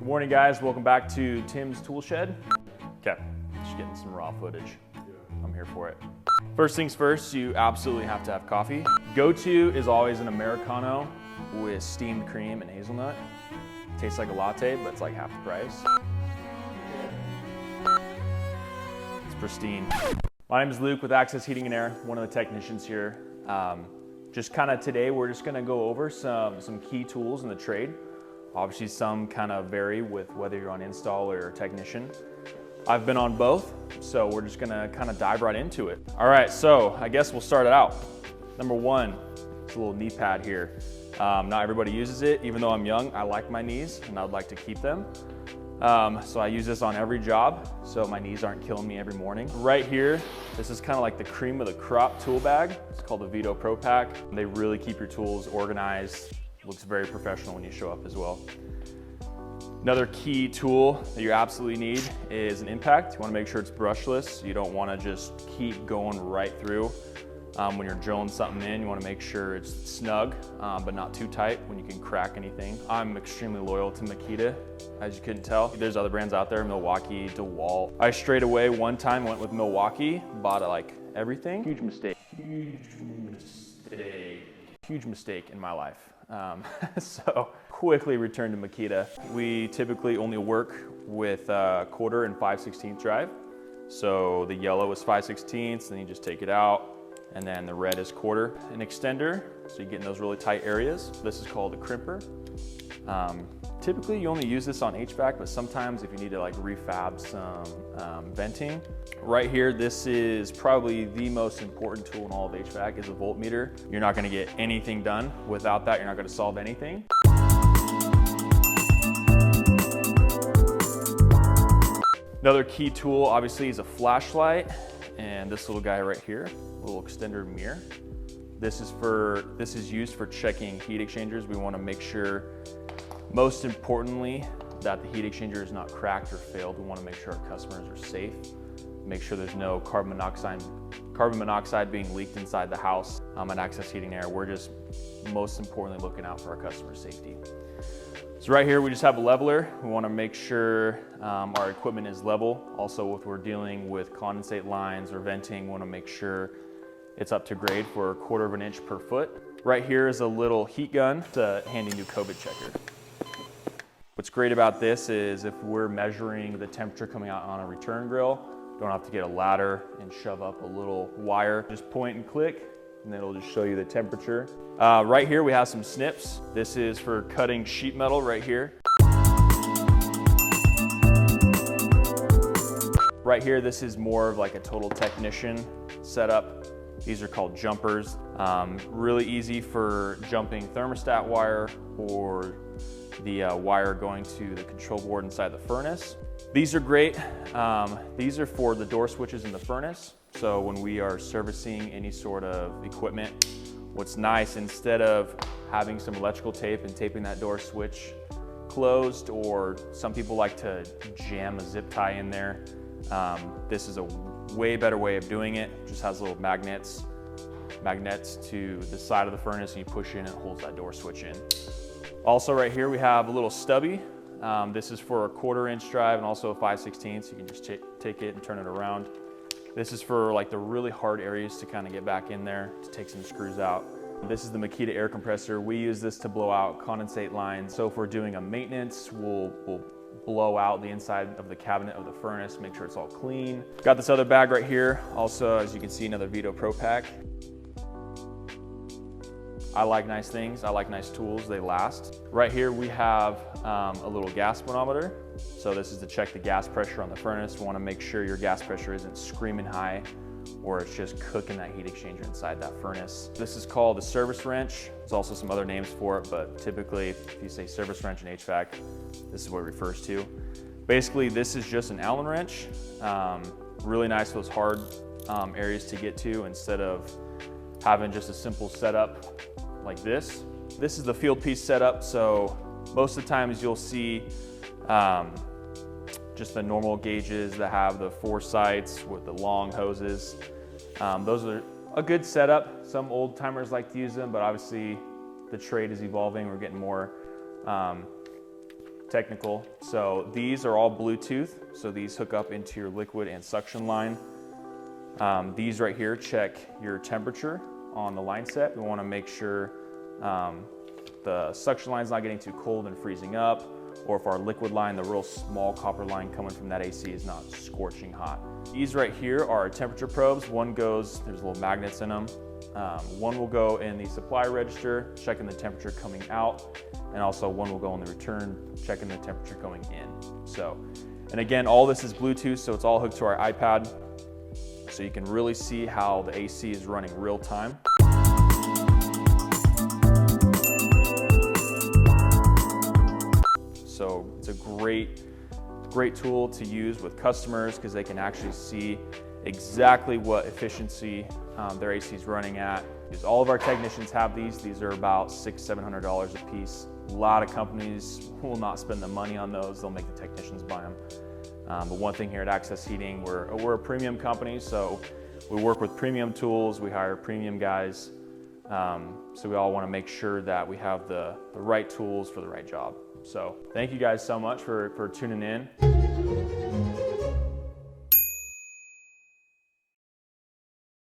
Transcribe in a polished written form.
Good morning, guys. Welcome back to Tim's Tool Shed. Okay, just getting some raw footage. I'm here for it. First things first, you absolutely have to have coffee. Go-to is always an Americano with steamed cream and hazelnut. Tastes like a latte, but it's like half the price. It's pristine. My name is Luke with Access Heating and Air, one of the technicians here. Just kind of today, we're just gonna go over some key tools in the trade. Obviously, some kind of vary with whether you're on install or technician. I've been on both, so we're just gonna kind of dive right into it. All right, so I guess we'll start it out. Number one, it's a little knee pad here. Not everybody uses it. Even though I'm young, I like my knees and I'd like to keep them. So I use this on every job, so my knees aren't killing me every morning. Right here, this is kind of like the cream of the crop tool bag. It's called the Vito Pro Pack. They really keep your tools organized. Looks very professional when you show up as well. Another key tool that you absolutely need is an impact. You want to make sure it's brushless. You don't want to just keep going right through. When you're drilling something in, you want to make sure it's snug, but not too tight when you can crack anything. I'm extremely loyal to Makita, as you couldn't tell. There's other brands out there, Milwaukee, DeWalt. I straight away one time went with Milwaukee, bought like everything. Huge mistake. Huge mistake in my life. So quickly returned to Makita. We typically only work with quarter and 5/16 drive. So the yellow is 5/16, then you just take it out, and then the red is quarter. An extender, so you get in those really tight areas. This is called a crimper. Typically you only use this on HVAC, but sometimes if you need to like refab some venting. Right here, this is probably the most important tool in all of HVAC is a voltmeter. You're not gonna get anything done. Without that, you're not gonna solve anything. Another key tool obviously is a flashlight, and this little guy right here, little extender mirror. This is used for checking heat exchangers. We wanna make sure, most importantly, that the heat exchanger is not cracked or failed. We want to make sure our customers are safe. Make sure there's no carbon monoxide being leaked inside the house. At Access Heating and Air, we're just most importantly looking out for our customer safety. So right here, we just have a leveler. We want to make sure our equipment is level. Also, if we're dealing with condensate lines or venting, we want to make sure it's up to grade for a 1/4 of an inch per foot. Right here is a little heat gun. It's a handy new COVID checker. What's great about this is if we're measuring the temperature coming out on a return grill, don't have to get a ladder and shove up a little wire. Just point and click, and then it'll just show you the temperature. Right here we have some snips. This is for cutting sheet metal right here. Right here, this is more of like a total technician setup. These are called jumpers. Really easy for jumping thermostat wire or the wire going to the control board inside the furnace. These are great. These are for the door switches in the furnace. So when we are servicing any sort of equipment, what's nice, instead of having some electrical tape and taping that door switch closed, or some people like to jam a zip tie in there, this is a way better way of doing it. Just has little magnets to the side of the furnace, and you push in and it holds that door switch in. Also right here we have a little stubby. This is for a 1/4 inch drive and also a 5/16, so you can just take it and turn it around. This is for like the really hard areas to kind of get back in there to take some screws out. This is the Makita air compressor. We use this to blow out condensate lines. So if we're doing a maintenance, we'll blow out the inside of the cabinet of the furnace, make sure it's all clean. Got this other bag right here. Also, as you can see, another Vito Pro Pack. I like nice things, I like nice tools, they last. Right here we have a little gas manometer. So this is to check the gas pressure on the furnace. We want to make sure your gas pressure isn't screaming high or it's just cooking that heat exchanger inside that furnace. This is called a service wrench. There's also some other names for it, but typically if you say service wrench in HVAC, this is what it refers to. Basically, this is just an Allen wrench. Really nice for those hard areas to get to instead of having just a simple setup like this. This is the Fieldpiece setup, so most of the times you'll see just the normal gauges that have the 4 sights with the long hoses. Those are a good setup. Some old timers like to use them, but obviously the trade is evolving. We're getting more technical. So these are all Bluetooth. So these hook up into your liquid and suction line. These right here check your temperature on the line set. We want to make sure the suction line is not getting too cold and freezing up, or if our liquid line, the real small copper line coming from that AC, is not scorching hot. These right here are temperature probes. One goes, there's little magnets in them. One will go in the supply register, checking the temperature coming out, and also one will go in the return, checking the temperature going in. So, and again, all this is Bluetooth, so it's all hooked to our iPad. So you can really see how the AC is running real time. So it's a great tool to use with customers because they can actually see exactly what efficiency their AC is running at. Because all of our technicians have these. These are about $600–700 a piece. A lot of companies will not spend the money on those. They'll make the technicians buy them. But one thing here at Access Heating, we're a premium company, so we work with premium tools, we hire premium guys, so we all want to make sure that we have the right tools for the right job. So thank you guys so much for tuning in.